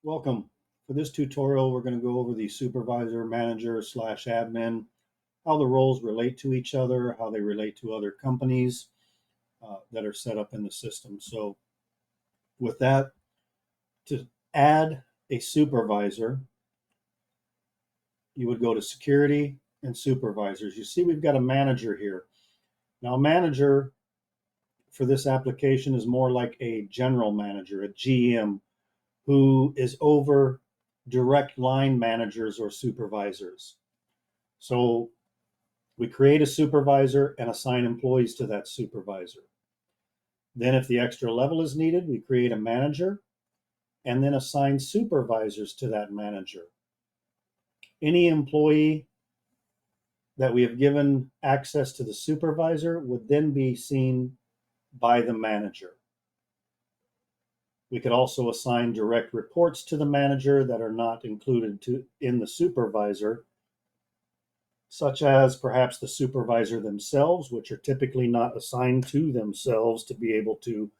Welcome. For this tutorial, we're going to go over the supervisor, manager, slash admin, how the roles relate to each other, how they relate to other companies that are set up in the system. So with that, to add a supervisor, you would go to security and supervisors. You see we've got a manager here. Now, a manager for this application is more like a general manager, a GM, who is over direct line managers or supervisors. So we create a supervisor and assign employees to that supervisor. Then if the extra level is needed, we create a manager and then assign supervisors to that manager. Any employee that we have given access to the supervisor would then be seen by the manager. We could also assign direct reports to the manager that are not included in the supervisor, such as perhaps the supervisor themselves, which are typically not assigned to themselves to be able to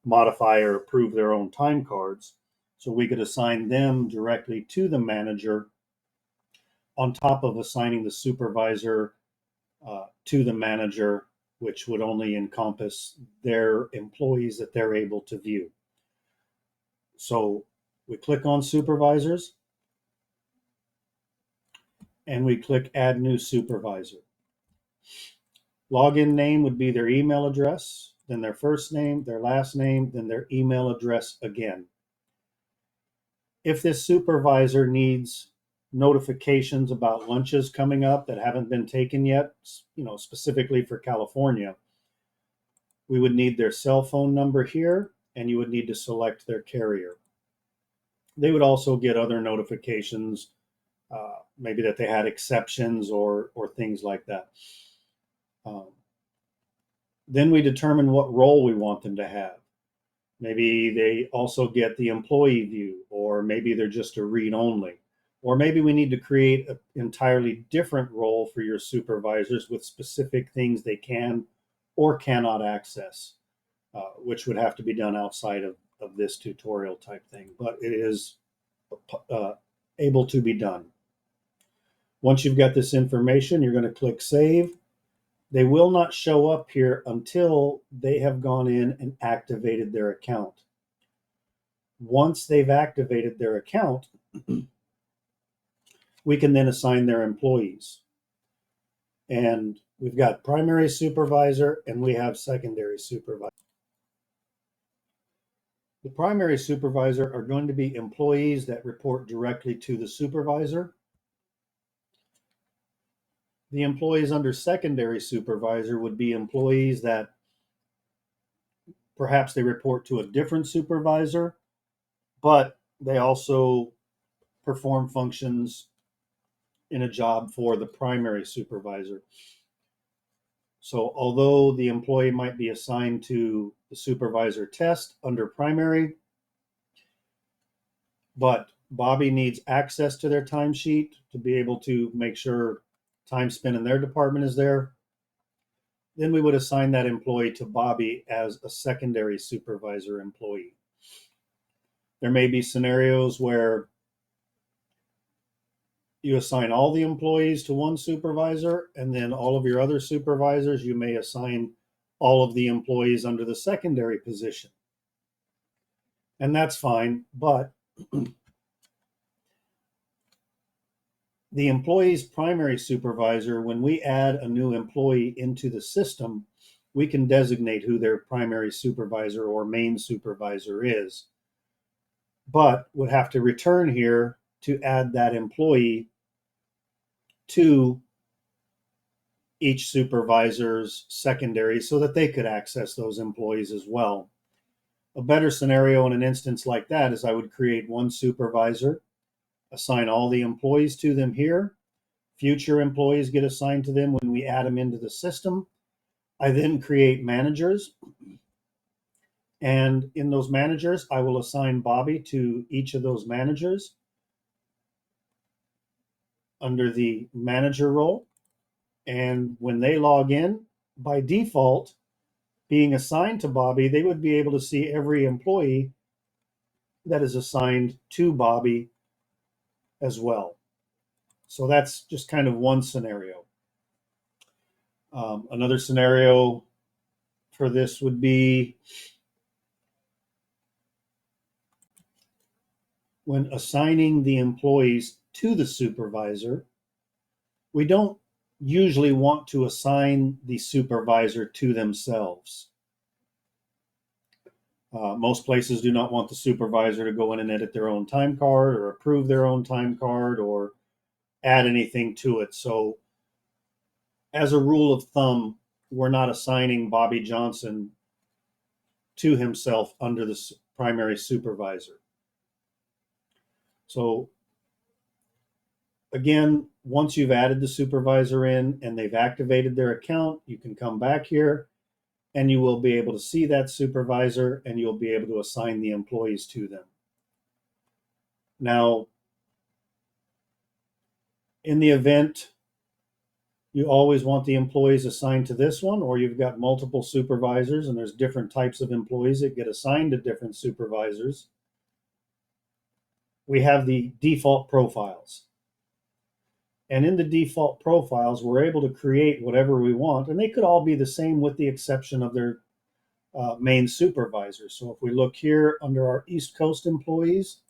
modify or approve their own time cards. So we could assign them directly to the manager on top of assigning the supervisor to the manager, which would only encompass their employees that they're able to view. So we click on supervisors and we click add new supervisor. Login name would be their email address, then their first name, their last name, then their email address again. If this supervisor needs notifications about lunches coming up that haven't been taken yet, specifically for California, we would need their cell phone number here, and you would need to select their carrier. They would also get other notifications, maybe that they had exceptions or things like that. Then we determine what role we want them to have. Maybe they also get the employee view, or maybe they're just a read only. Or maybe we need to create an entirely different role for your supervisors with specific things they can or cannot access, which would have to be done outside of this tutorial type thing, but it is able to be done. Once you've got this information, you're going to click Save. They will not show up here until they have gone in and activated their account. Once they've activated their account, we can then assign their employees. And we've got primary supervisor and we have secondary supervisor. The primary supervisor are going to be employees that report directly to the supervisor. The employees under secondary supervisor would be employees that perhaps they report to a different supervisor, but they also perform functions in a job for the primary supervisor. So although the employee might be assigned to the supervisor test under primary, but Bobby needs access to their timesheet to be able to make sure time spent in their department is there, then we would assign that employee to Bobby as a secondary supervisor employee. There may be scenarios where you assign all the employees to one supervisor, and then all of your other supervisors, you may assign all of the employees under the secondary position. And that's fine, but the employee's primary supervisor, when we add a new employee into the system, we can designate who their primary supervisor or main supervisor is, but would have to return here to add that employee to each supervisor's secondary so that they could access those employees as well. A better scenario in an instance like that is I would create one supervisor, assign all the employees to them here. Future employees get assigned to them when we add them into the system. I then create managers. And in those managers, I will assign Bobby to each of those managers under the manager role. And when they log in, by default, being assigned to Bobby, they would be able to see every employee that is assigned to Bobby as well. So that's just kind of one scenario. Another scenario for this would be when assigning the employees to the supervisor, we don't usually want to assign the supervisor to themselves. Most places do not want the supervisor to go in and edit their own time card or approve their own time card or add anything to it. So, as a rule of thumb, we're not assigning Bobby Johnson to himself under the primary supervisor. So, again, once you've added the supervisor in and they've activated their account, you can come back here and you will be able to see that supervisor and you'll be able to assign the employees to them. Now, in the event you always want the employees assigned to this one, or you've got multiple supervisors and there's different types of employees that get assigned to different supervisors, we have the default profiles. And in the default profiles, we're able to create whatever we want, and they could all be the same with the exception of their main supervisor. So if we look here under our East Coast employees,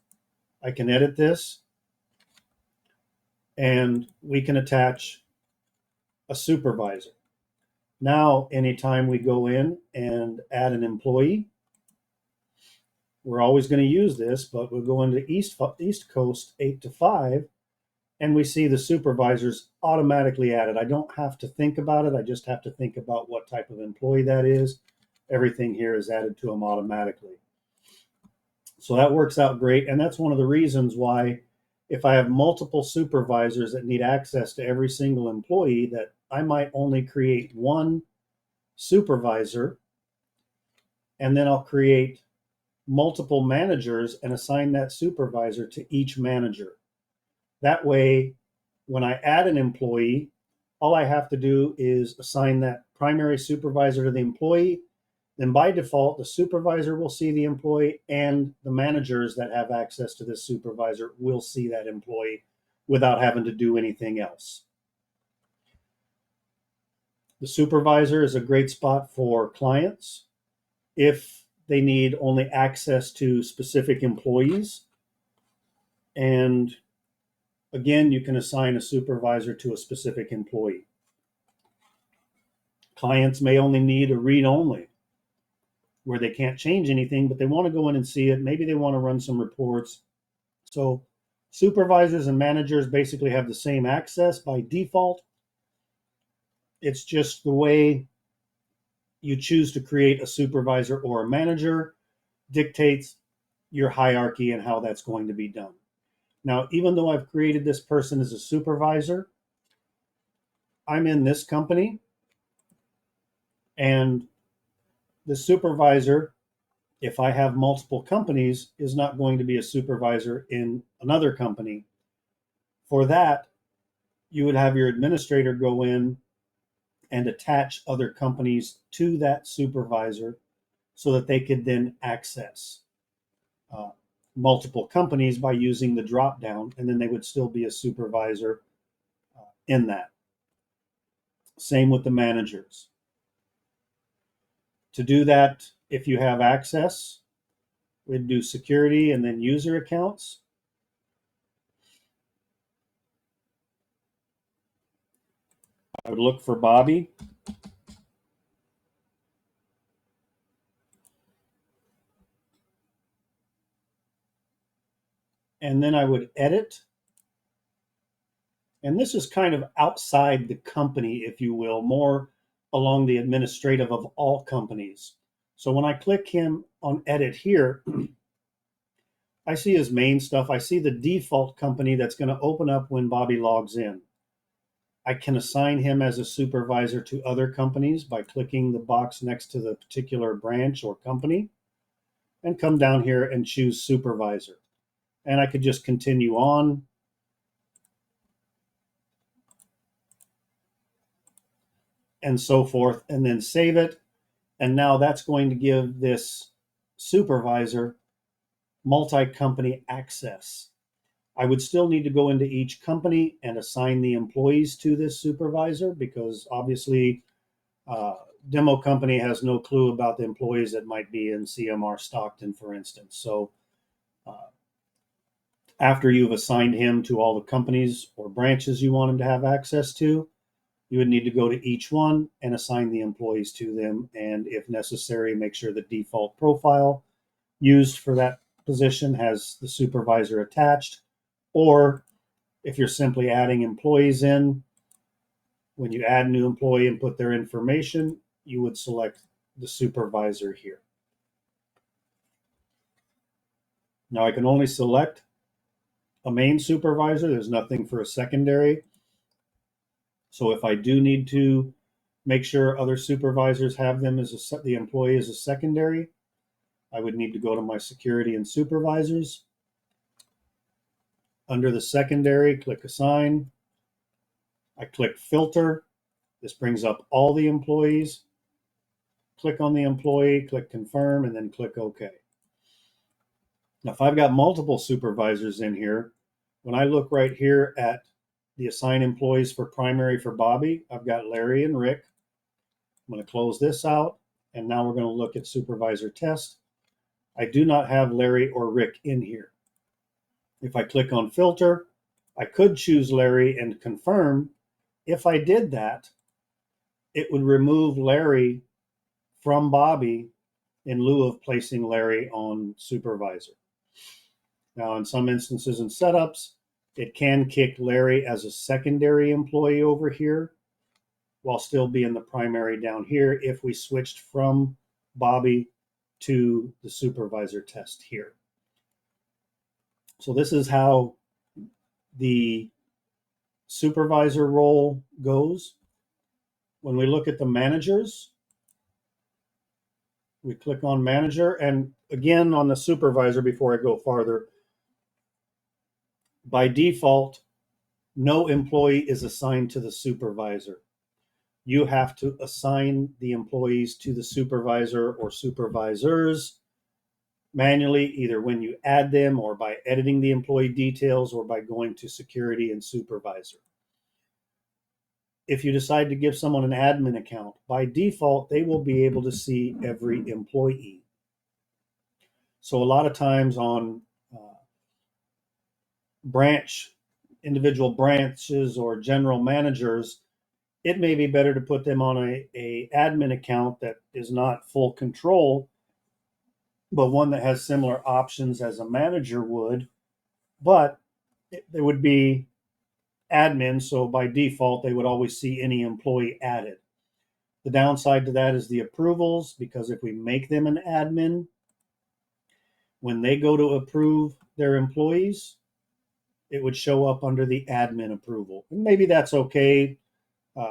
I can edit this and we can attach a supervisor. Now, anytime we go in and add an employee, we're always going to use this, but we'll go into East Coast 8 to 5, and we see the supervisors automatically added. I don't have to think about it. I just have to think about what type of employee that is. Everything here is added to them automatically. So that works out great. And that's one of the reasons why if I have multiple supervisors that need access to every single employee, that I might only create one supervisor, and then I'll create multiple managers and assign that supervisor to each manager. That way, when I add an employee, all I have to do is assign that primary supervisor to the employee. Then by default, the supervisor will see the employee and the managers that have access to this supervisor will see that employee without having to do anything else. The supervisor is a great spot for clients if they need only access to specific employees. And again, you can assign a supervisor to a specific employee. Clients may only need a read only where they can't change anything, but they want to go in and see it. Maybe they want to run some reports. So supervisors and managers basically have the same access by default. It's just the way you choose to create a supervisor or a manager dictates your hierarchy and how that's going to be done. Now, even though I've created this person as a supervisor, I'm in this company, and the supervisor, if I have multiple companies, is not going to be a supervisor in another company. For that, you would have your administrator go in and attach other companies to that supervisor so that they could then access uh, multiple companies by using the drop down, and then they would still be a supervisor in that. Same with the managers. To do that, if you have access, we'd do security and then user accounts. I would look for Bobby. And then I would edit. And this is kind of outside the company, if you will, more along the administrative of all companies. So when I click him on edit here, I see his main stuff. I see the default company that's going to open up when Bobby logs in. I can assign him as a supervisor to other companies by clicking the box next to the particular branch or company and come down here and choose supervisor. And I could just continue on. And so forth, and then save it. And now that's going to give this supervisor multi-company access. I would still need to go into each company and assign the employees to this supervisor, because obviously uh, demo company has no clue about the employees that might be in CMR Stockton, for instance. So uh, after you've assigned him to all the companies or branches you want him to have access to, you would need to go to each one and assign the employees to them. And if necessary, make sure the default profile used for that position has the supervisor attached. Or if you're simply adding employees in, when you add a new employee and put their information, you would select the supervisor here. Now I can only select a main supervisor. There's nothing for a secondary. So if I do need to make sure other supervisors have them as the employee as a secondary, I would need to go to my security and supervisors. Under the secondary, click assign. I click filter. This brings up all the employees. Click on the employee, click confirm, and then click OK. Now, if I've got multiple supervisors in here, when I look right here at the assign employees for primary for Bobby, I've got Larry and Rick. I'm going to close this out, and now we're going to look at supervisor test. I do not have Larry or Rick in here. If I click on filter, I could choose Larry and confirm. If I did that, it would remove Larry from Bobby in lieu of placing Larry on supervisor. Now, in some instances and setups, it can kick Larry as a secondary employee over here while still being the primary down here if we switched from Bobby to the supervisor test here. So this is how the supervisor role goes. When we look at the managers, we click on manager, and again on the supervisor, before I go farther, by default, no employee is assigned to the supervisor. You have to assign the employees to the supervisor or supervisors manually, either when you add them or by editing the employee details or by going to security and supervisor. If you decide to give someone an admin account, by default, they will be able to see every employee. So a lot of times on individual branches or general managers, it may be better to put them on a admin account that is not full control, but one that has similar options as a manager would, but they would be admin, so by default they would always see any employee added. The downside to that is the approvals, because if we make them an admin, when they go to approve their employees, it would show up under the admin approval. And maybe that's okay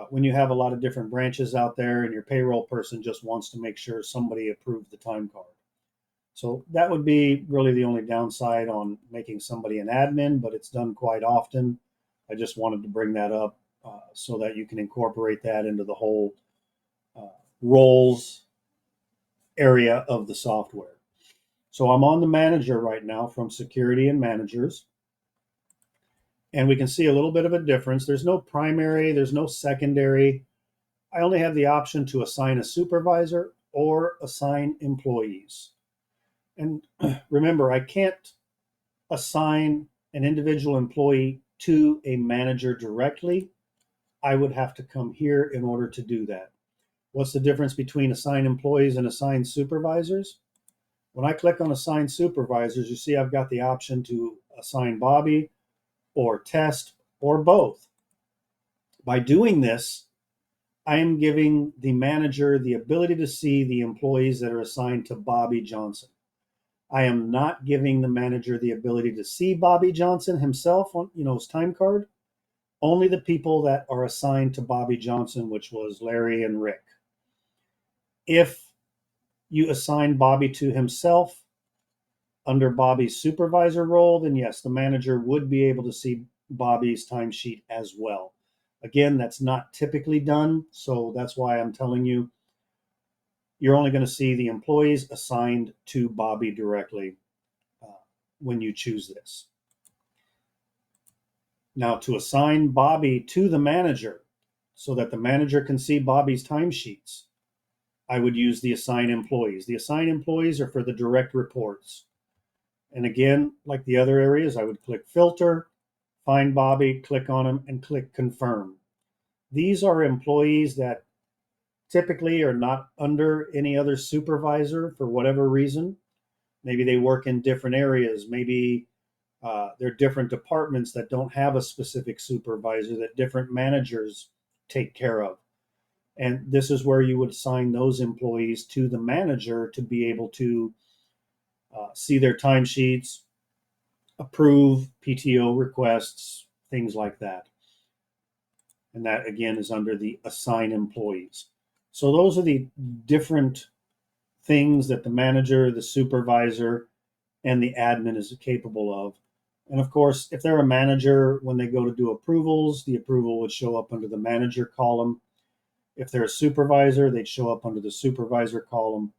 when you have a lot of different branches out there and your payroll person just wants to make sure somebody approved the time card. So that would be really the only downside on making somebody an admin, but it's done quite often. I just wanted to bring that up so that you can incorporate that into the whole roles area of the software. So I'm on the manager right now from security and managers. And we can see a little bit of a difference. There's no primary, there's no secondary. I only have the option to assign a supervisor or assign employees. And remember, I can't assign an individual employee to a manager directly. I would have to come here in order to do that. What's the difference between assigned employees and assigned supervisors? When I click on assign supervisors, you see I've got the option to assign Bobby or test or both. By doing this, I am giving the manager the ability to see the employees that are assigned to Bobby Johnson. I am not giving the manager the ability to see Bobby Johnson himself on his time card. Only the people that are assigned to Bobby Johnson, which was Larry and Rick. If you assign Bobby to himself under Bobby's supervisor role, then yes, the manager would be able to see Bobby's timesheet as well. Again, that's not typically done, so that's why I'm telling you, you're only going to see the employees assigned to Bobby directly when you choose this. Now, to assign Bobby to the manager so that the manager can see Bobby's timesheets, I would use the assign employees. The assign employees are for the direct reports. And again, like the other areas, I would click filter, find Bobby, click on him, and click confirm. These are employees that typically are not under any other supervisor for whatever reason. Maybe they work in different areas. Maybe there are different departments that don't have a specific supervisor that different managers take care of. And this is where you would assign those employees to the manager to be able to see their timesheets, approve PTO requests, things like that. And that, again, is under the assign employees. So those are the different things that the manager, the supervisor, and the admin is capable of. And of course, if they're a manager, when they go to do approvals, the approval would show up under the manager column. If they're a supervisor, they'd show up under the supervisor column.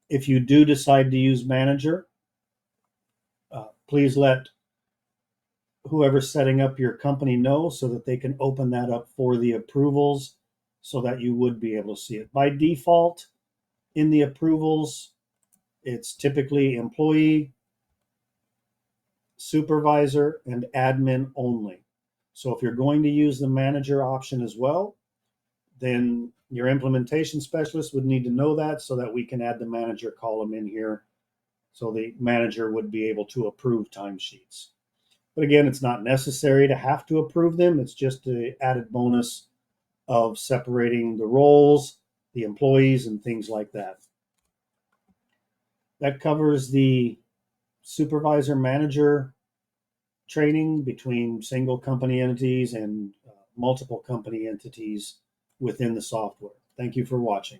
If you do decide to use manager, please let whoever's setting up your company know so that they can open that up for the approvals so that you would be able to see it. By default, in the approvals, it's typically employee, supervisor, and admin only. So if you're going to use the manager option as well, then your implementation specialist would need to know that so that we can add the manager column in here so the manager would be able to approve timesheets. But again, it's not necessary to have to approve them. It's just the added bonus of separating the roles, the employees, and things like that. That covers the supervisor manager training between single company entities and multiple company entities within the software. Thank you for watching.